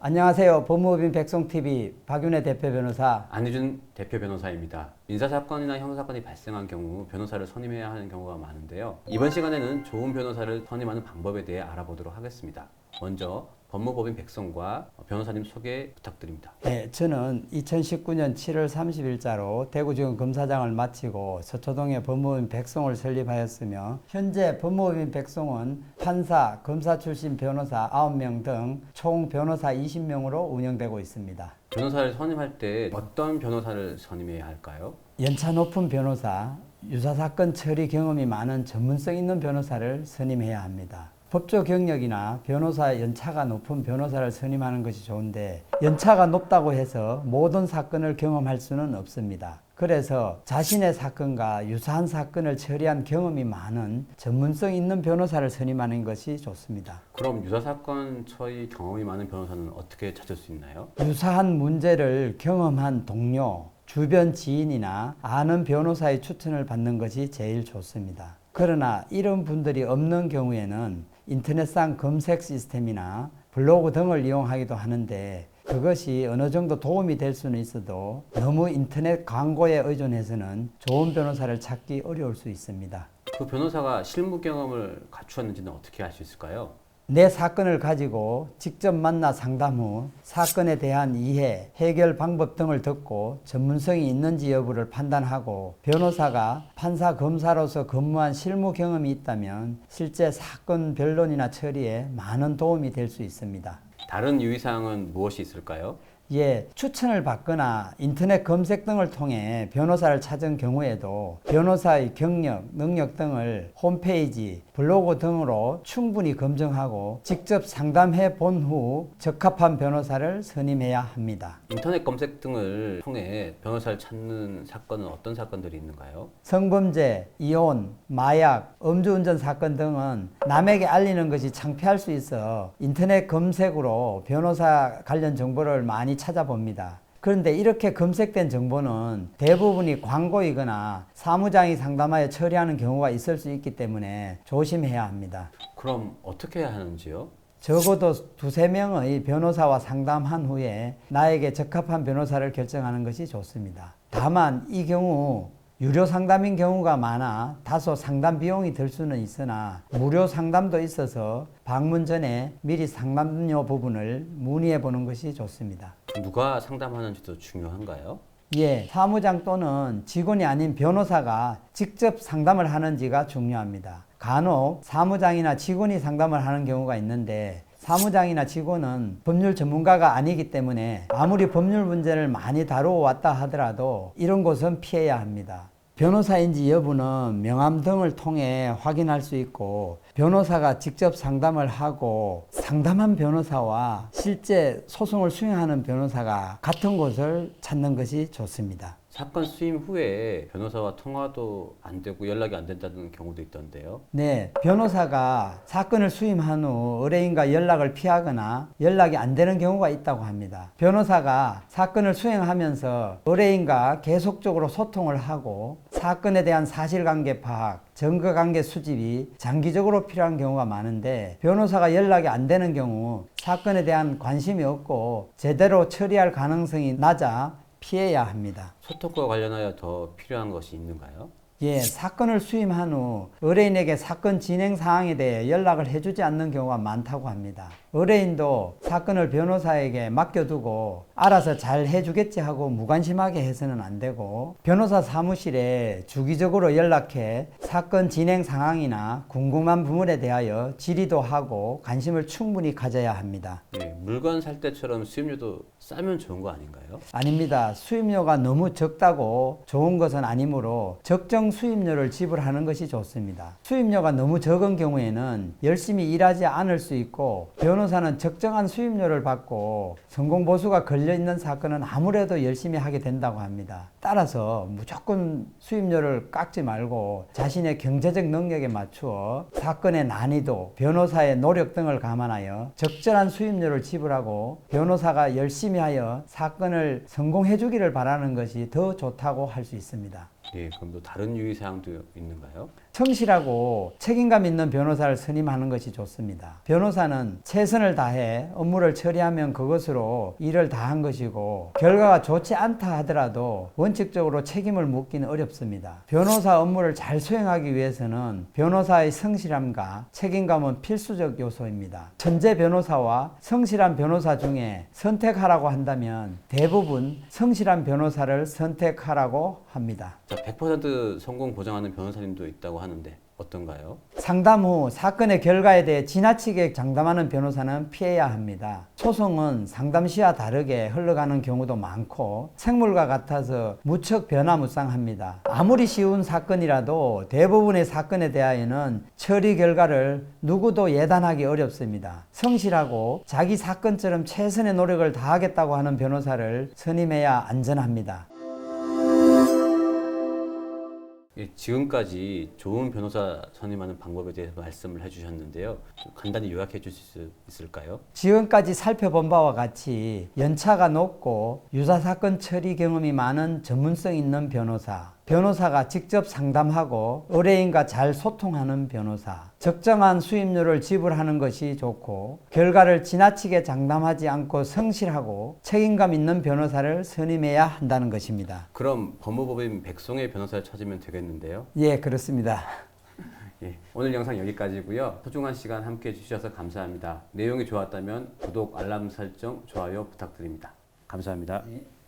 안녕하세요. 법무법인 백송TV 박윤혜 대표 변호사. 안희준 대표 변호사입니다. 민사사건이나 형사사건이 발생한 경우 변호사를 선임해야 하는 경우가 많은데요. 이번 시간에는 좋은 변호사를 선임하는 방법에 대해 알아보도록 하겠습니다. 먼저 법무법인 백성과 변호사님 소개 부탁드립니다. 네, 저는 2019년 7월 30일자로 대구지검 검사장을 마치고 서초동에 법무법인 백성을 설립하였으며 현재 법무법인 백성은 판사, 검사 출신 변호사 9명 등 총 변호사 20명으로 운영되고 있습니다. 변호사를 선임할 때 어떤 변호사를 선임해야 할까요? 연차 높은 변호사, 유사사건 처리 경험이 많은 전문성 있는 변호사를 선임해야 합니다. 법조 경력이나 변호사 연차가 높은 변호사를 선임하는 것이 좋은데 연차가 높다고 해서 모든 사건을 경험할 수는 없습니다. 그래서 자신의 사건과 유사한 사건을 처리한 경험이 많은 전문성 있는 변호사를 선임하는 것이 좋습니다. 그럼 유사사건 처리 경험이 많은 변호사는 어떻게 찾을 수 있나요? 유사한 문제를 경험한 동료, 주변 지인이나 아는 변호사의 추천을 받는 것이 제일 좋습니다. 그러나 이런 분들이 없는 경우에는 인터넷상 검색 시스템이나 블로그 등을 이용하기도 하는데 그것이 어느 정도 도움이 될 수는 있어도 너무 인터넷 광고에 의존해서는 좋은 변호사를 찾기 어려울 수 있습니다. 그 변호사가 실무 경험을 갖추었는지는 어떻게 알 수 있을까요? 내 사건을 가지고 직접 만나 상담 후 사건에 대한 이해, 해결 방법 등을 듣고 전문성이 있는지 여부를 판단하고 변호사가 판사, 검사로서 근무한 실무 경험이 있다면 실제 사건 변론이나 처리에 많은 도움이 될 수 있습니다. 다른 유의사항은 무엇이 있을까요? 추천을 받거나 인터넷 검색 등을 통해 변호사를 찾은 경우에도 변호사의 경력, 능력 등을 홈페이지, 블로그 등으로 충분히 검증하고 직접 상담해 본 후 적합한 변호사를 선임해야 합니다. 인터넷 검색 등을 통해 변호사를 찾는 사건은 어떤 사건들이 있는가요? 성범죄, 이혼, 마약, 음주운전 사건 등은 남에게 알리는 것이 창피할 수 있어 인터넷 검색으로 변호사 관련 정보를 많이 찾아봅니다. 그런데 이렇게 검색된 정보는 대부분이 광고이거나 사무장이 상담하여 처리하는 경우가 있을 수 있기 때문에 조심해야 합니다. 그럼 어떻게 해야 하는지요? 적어도 두세 명의 변호사와 상담한 후에 나에게 적합한 변호사를 결정하는 것이 좋습니다. 다만 이 경우 유료 상담인 경우가 많아 다소 상담 비용이 들 수는 있으나 무료 상담도 있어서 방문 전에 미리 상담료 부분을 문의해 보는 것이 좋습니다. 누가 상담하는지도 중요한가요? 사무장 또는 직원이 아닌 변호사가 직접 상담을 하는지가 중요합니다. 간혹 사무장이나 직원이 상담을 하는 경우가 있는데 사무장이나 직원은 법률 전문가가 아니기 때문에 아무리 법률 문제를 많이 다루어 왔다 하더라도 이런 곳은 피해야 합니다. 변호사인지 여부는 명함 등을 통해 확인할 수 있고 변호사가 직접 상담을 하고 상담한 변호사와 실제 소송을 수행하는 변호사가 같은 곳을 찾는 것이 좋습니다. 사건 수임 후에 변호사와 통화도 안 되고 연락이 안 된다는 경우도 있던데요. 변호사가 사건을 수임한 후 의뢰인과 연락을 피하거나 연락이 안 되는 경우가 있다고 합니다. 변호사가 사건을 수행하면서 의뢰인과 계속적으로 소통을 하고 사건에 대한 사실관계 파악, 증거관계 수집이 장기적으로 필요한 경우가 많은데 변호사가 연락이 안 되는 경우 사건에 대한 관심이 없고 제대로 처리할 가능성이 낮아 피해야 합니다. 소통과 관련하여 더 필요한 것이 있는가요? 사건을 수임한 후 의뢰인에게 사건 진행 사항에 대해 연락을 해주지 않는 경우가 많다고 합니다. 의뢰인도 사건을 변호사에게 맡겨두고 알아서 잘 해주겠지 하고 무관심하게 해서는 안 되고 변호사 사무실에 주기적으로 연락해 사건 진행 상황이나 궁금한 부분에 대하여 질의도 하고 관심을 충분히 가져야 합니다. 물건 살 때처럼 수임료도 싸면 좋은 거 아닌가요? 아닙니다. 수임료가 너무 적다고 좋은 것은 아니므로 적정 수임료를 지불하는 것이 좋습니다. 수임료가 너무 적은 경우에는 열심히 일하지 않을 수 있고 변호사는 적정한 수임료를 받고 성공 보수가 걸려있는 사건은 아무래도 열심히 하게 된다고 합니다. 따라서 무조건 수임료를 깎지 말고 자신의 경제적 능력에 맞추어 사건의 난이도, 변호사의 노력 등을 감안하여 적절한 수임료를 지불하고 변호사가 열심히 하여 사건을 성공해 주기를 바라는 것이 더 좋다고 할 수 있습니다. 예, 그럼 또 다른 유의사항도 있는가요? 성실하고 책임감 있는 변호사를 선임하는 것이 좋습니다. 변호사는 최선을 다해 업무를 처리하면 그것으로 일을 다한 것이고 결과가 좋지 않다 하더라도 원칙적으로 책임을 묻기는 어렵습니다. 변호사 업무를 잘 수행하기 위해서는 변호사의 성실함과 책임감은 필수적 요소입니다. 천재 변호사와 성실한 변호사 중에 선택하라고 한다면 대부분 성실한 변호사를 선택하라고 합니다. 자, 100% 성공 보장하는 변호사님도 있다고 하는데 어떤가요? 상담 후 사건의 결과에 대해 지나치게 장담하는 변호사는 피해야 합니다. 소송은 상담 시와 다르게 흘러가는 경우도 많고 생물과 같아서 무척 변화무쌍합니다. 아무리 쉬운 사건이라도 대부분의 사건에 대하여는 처리 결과를 누구도 예단하기 어렵습니다. 성실하고 자기 사건처럼 최선의 노력을 다하겠다고 하는 변호사를 선임해야 안전합니다. 예, 지금까지 좋은 변호사 선임하는 방법에 대해서 말씀을 해주셨는데요. 좀 간단히 요약해 주실 수 있을까요? 지금까지 살펴본 바와 같이 연차가 높고 유사사건 처리 경험이 많은 전문성 있는 변호사, 변호사가 직접 상담하고 의뢰인과 잘 소통하는 변호사, 적정한 수임료를 지불하는 것이 좋고 결과를 지나치게 장담하지 않고 성실하고 책임감 있는 변호사를 선임해야 한다는 것입니다. 그럼 법무법인 백송의 변호사를 찾으면 되겠는데요. 예, 그렇습니다. 예, 오늘 영상 여기까지고요. 소중한 시간 함께 해주셔서 감사합니다. 내용이 좋았다면 구독, 알람 설정, 좋아요 부탁드립니다. 감사합니다. 예.